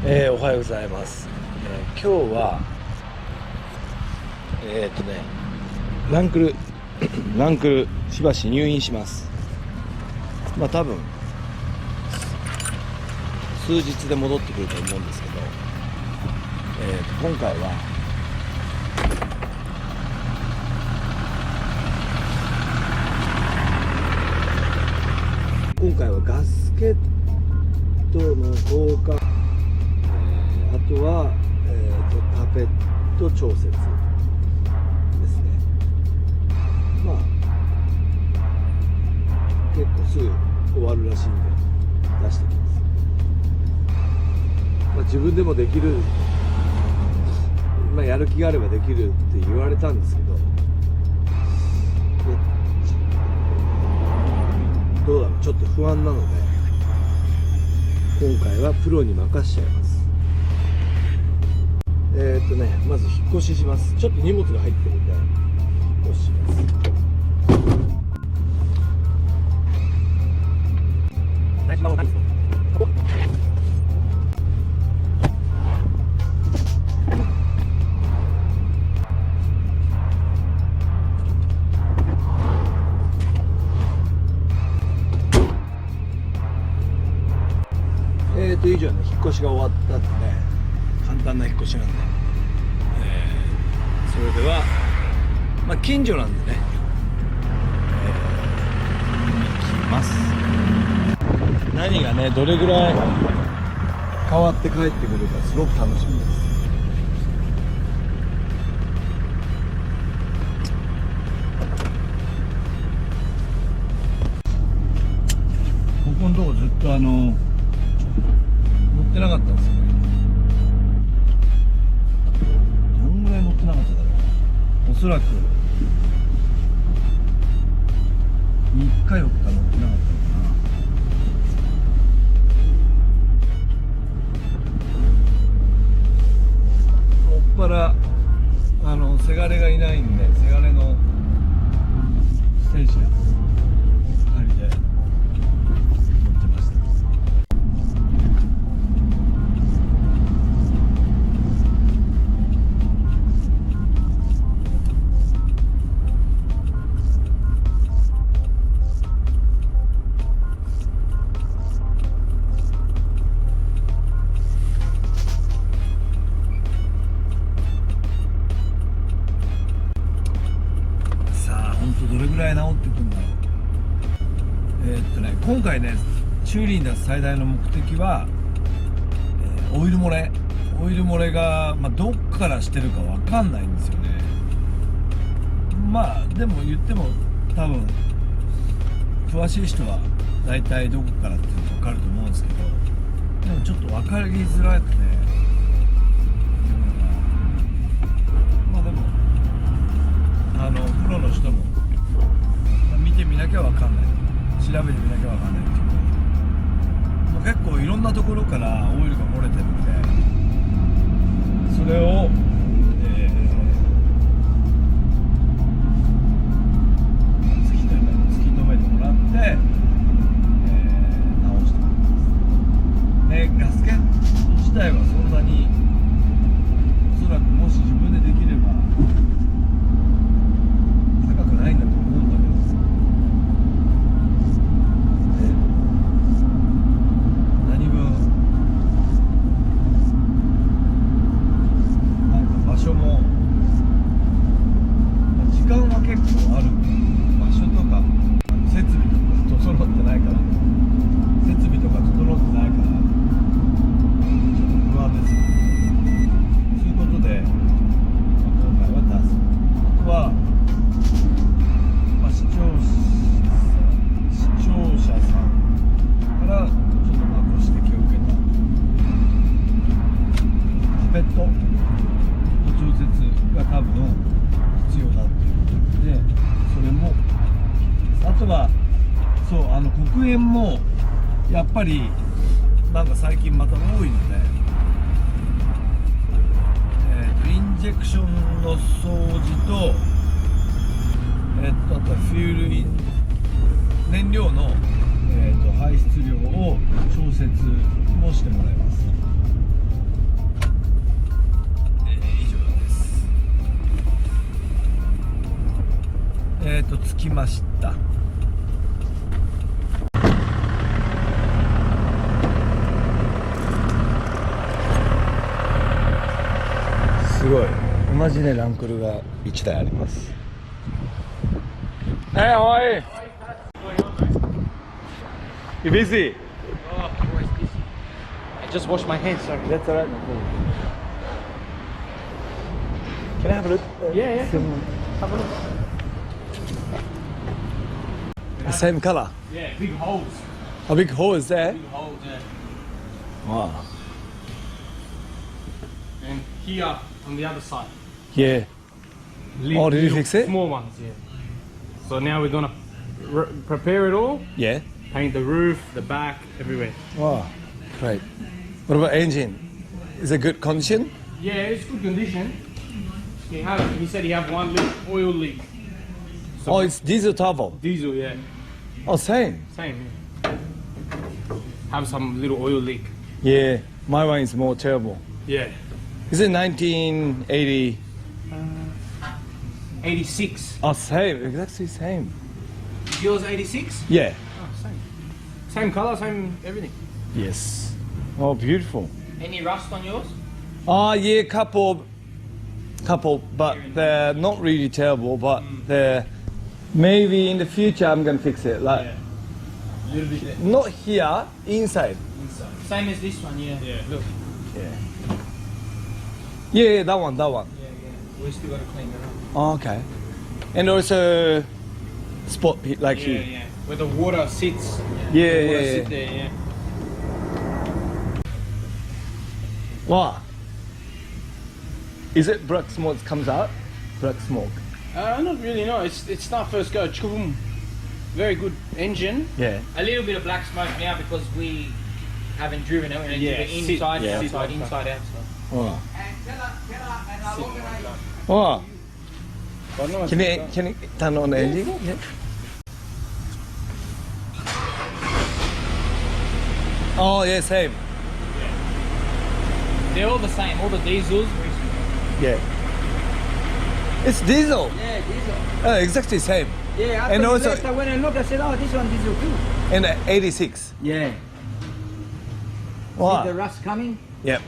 おはようございます。今日はランクルしばし入院します。多分数日で戻ってくると思うんですけど、今回はガスケットの交換、あとは、タペット調節ですね。結構すぐ終わるらしいんで出してきます。自分でもできる、やる気があればできるって言われたんですけど、どうだろう、ちょっと不安なので今回はプロに任しちゃいます。まず引っ越しします。ちょっと荷物が入ってるんで引っ越しします。以上ね、引っ越しが終わったんでね、簡単な引っ越しなんで、それでは近所なんでね、行きます。何がね、どれぐらい変わって帰ってくるかすごく楽しみです。ここのとこずっと乗ってなかったんですよね。何ぐらい乗ってなかっただろう。おそらく3日4日乗ってなかったのかな。もっぱらせがれがいないんで、せがれの選手2人で乗ってました。どれぐらい治ってくるんだろう。今回ね、修理に出す最大の目的は、オイル漏れが、どっからしてるかわかんないんですよね。でも言っても多分詳しい人は大体どこからっていうの分かると思うんですけど、でもちょっと分かりづらくて、でもプロの人も見てみなきゃ分かんない、調べてみなきゃ分かんないっていう、もう結構いろんなところからオイルが漏れてるんで、それを、突き止めてもらって、直してもらいます。ガスケット自体はそんなに、おそらくもし自分でできれば高くないんだと思うんだけど、何分場所も時間は結構ある。場所とか設備とか整ってないから、ちょっと不安です。そういうことで今回は出す。あとは視聴者さんからちょっとご指摘を受けたタペットの調節が多分必要だっていうことで、それも、あとは黒煙もやっぱり最近また多いので、インジェクションの掃除と、あとはフュール燃料の、排出量を調節もしてもらいます。着きました。すごい同じねランクルが1台あります。Hey, how are you? You busy? Oh, always busy. I just washed my hands, sorry. That's alright. Can I have a look? Yeah, yeah. Have a look. The same color. Yeah, big holes. A big hole is there. Big holes, yeah. Wow. And here on the other side. Yeah. Oh, did you fix it? Small ones, yeah. So now we're gonna prepare it all. Yeah. Paint the roof, the back, everywhere. Wow. Great. What about engine? Is it good condition? Yeah, it's good condition. He said he have one oil leak. So Oh, it's diesel turbo. diesel, yeah. Oh, same. Same, yeah. Have some little oil leak. Yeah. My one is more terrible. Yeah. Is it 1980? 86. Oh, same. Exactly same. Yours 86? Yeah. Oh, same. Same color, same everything. Yes. Oh, beautiful. Any rust on yours? Oh, yeah, couple, but they're not really terrible. But they're maybe in the future I'm gonna fix it. Like Yeah. A little bit there. not here, inside. Inside. Same as this one, yeah. Yeah. Look. Yeah. Yeah, that one. Yeah, yeah. We still gotta clean it up. Oh, okay. And also spot like Yeah, here. yeah. Where the water sits. Yeah, The water yeah, sit yeah. there, yeah. Wow. Is it black smoke comes out? Black smoke. Not really, no. It's not first go. Chum. Very good engine. Yeah. A little bit of black smoke now because we haven't driven it. And Yeah, inside, sit- outside, sit- inside, outside. Wow. Wow. But no, Can you turn on the engine? Yeah. Oh yeah, same. They're all the same. All the diesels. Yeah. It's diesel. Yeah, diesel. Exactly same. Yeah, after And you also- left, I went and looked. I said, oh, this one diesel too. And 86. Yeah. See the Wow. rust coming? Yep.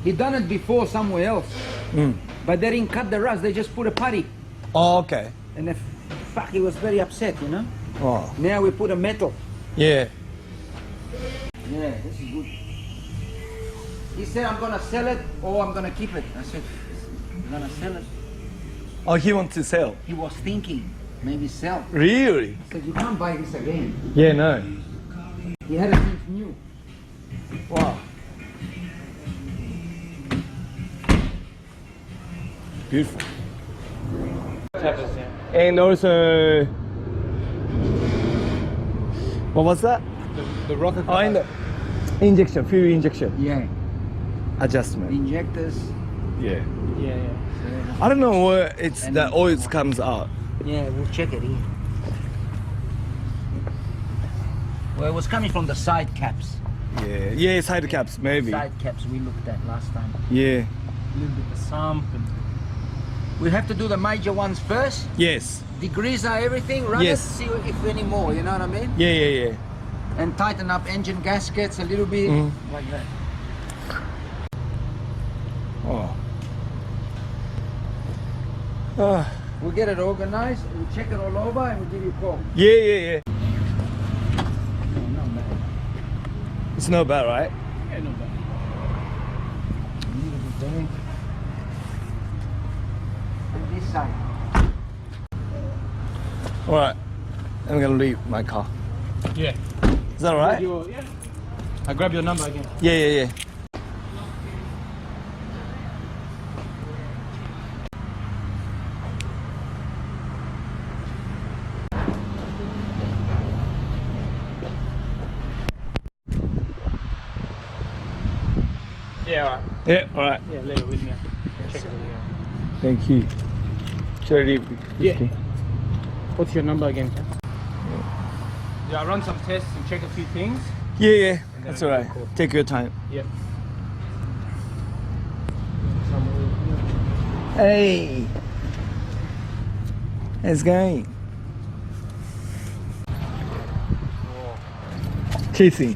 He done it before somewhere else. Mm. But they didn't cut the rust. They just put a putty. Oh, okay. And the fuck, he was very upset, you know? Oh. Now we put a metal. Yeah. Yeah, this is good. He said, I'm going to sell it or I'm going to keep it. I said, I'm going to sell it. Oh, he wants to sell. He was thinking, maybe sell. Really? I said, you can't buy this again. Yeah, no. He had it since new. Wow. Beautiful. Tappers, yeah. And also, what was that? The rocket. Oh, and the injection, fuel injection Yeah. adjustment. Injectors. Yeah. Yeah, yeah. I don't know where it's And the oil comes out. Yeah, we'll check it here. Well, it was coming from the side caps. Yeah. Yeah, side caps maybe. Side caps we looked at last time. Yeah. A little bit of sump and We have to do the major ones first. Yes. Degreaser everything, run Yes. it, see if any more, you know what I mean? Yeah, yeah, yeah. And tighten up engine gaskets a little bit, Mhm. like that. Oh. Ah. We'll get it organized, we'll check it all over, and we'll give you a call. Yeah, yeah, yeah. No, not bad. It's not bad, right? yeah, not bad. And this side. All right. I'm gonna leave my car. Yeah. Is that all right? Yeah. I grab your number again. Yeah, yeah, yeah. Yeah, alright. Yeah, all right. Yeah, leave it with me. Check it. Thank you. Should I leave? Yeah. What's your number again? Yeah, I run some tests and check a few things. Yeah, yeah. then That's I'll all give right. you a call. Take your time. Yep. Hey. How's it going? chasing.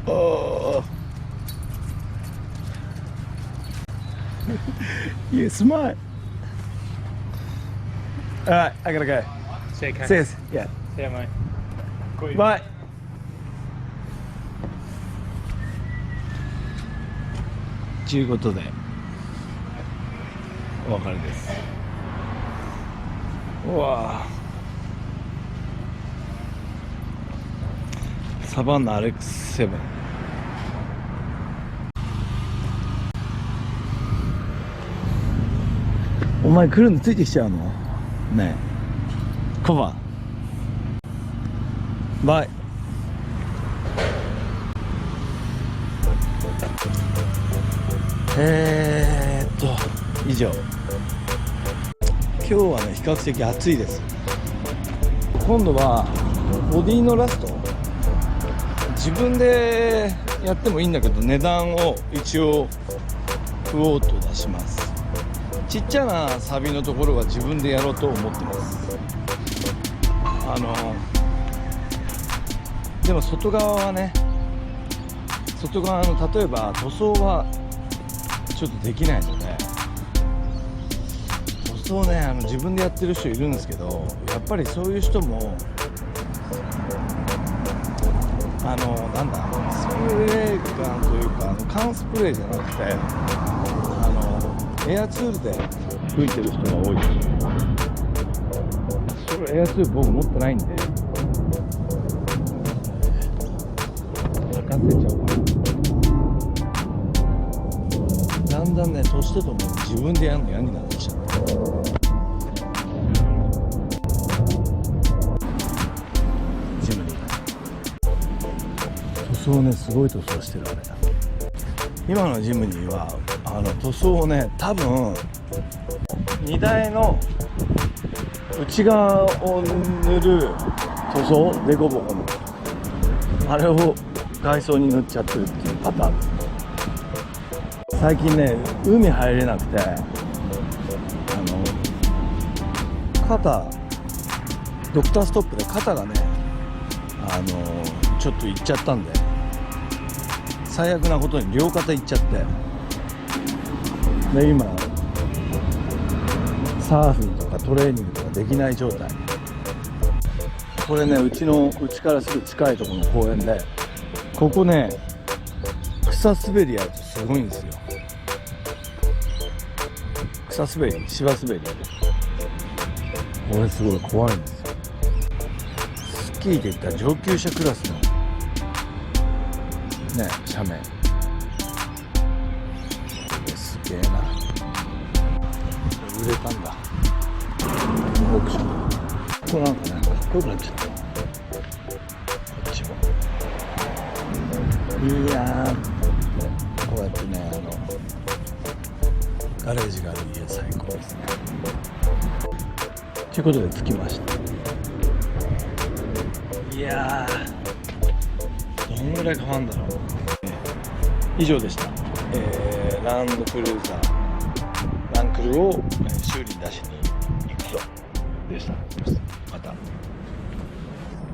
Oh, you smart. All right, I gotta go. See you, Ken. See you. Yeah. See you, mate. Got you. Bye. ということでお別れです。うわぁ、サバンナ RX7。お前来るのついてきちゃうのねえ。コババイ。以上。今日はね比較的暑いです。今度はボディのラスト自分でやってもいいんだけど値段を一応クオート出します。ちっちゃなサビのところは自分でやろうと思ってます。でも外側はね、外側の例えば塗装はちょっとできないので、塗装ね自分でやってる人いるんですけど、やっぱりそういう人もなんだスプレーガンというか缶スプレーじゃなくてエアツールで吹いてる人が多いです。それエアツール僕持ってないんで任せちゃおうかな。だんだんね年とともに自分でやるの嫌になってきちゃった。ジムに塗装ねすごい塗装してる。あれ今のジムニーは塗装をね多分荷台の内側を塗る塗装デコボコのあれを外装に塗っちゃってるっていうパターンです。最近ね海入れなくて肩ドクターストップで肩がねちょっといっちゃったんで最悪なことに両肩いっちゃってで今サーフィンとかトレーニングとかできない状態。これねうちからすぐ近いところの公園でここね草滑りやるとすごいんですよ。草滑り芝滑りこれすごい怖いんですよ。スキーでいったら上級者クラスのね斜面すげえな。売れたんだオークション。ここなんかねかっこよくなっちゃった。こっちもいやーこうやってねガレージがある家最高ですね。ということで着きました。いやーどんぐらい変わるんだろう。以上でした。ランドクルーザーランクルを修理に出しに行くぞでした。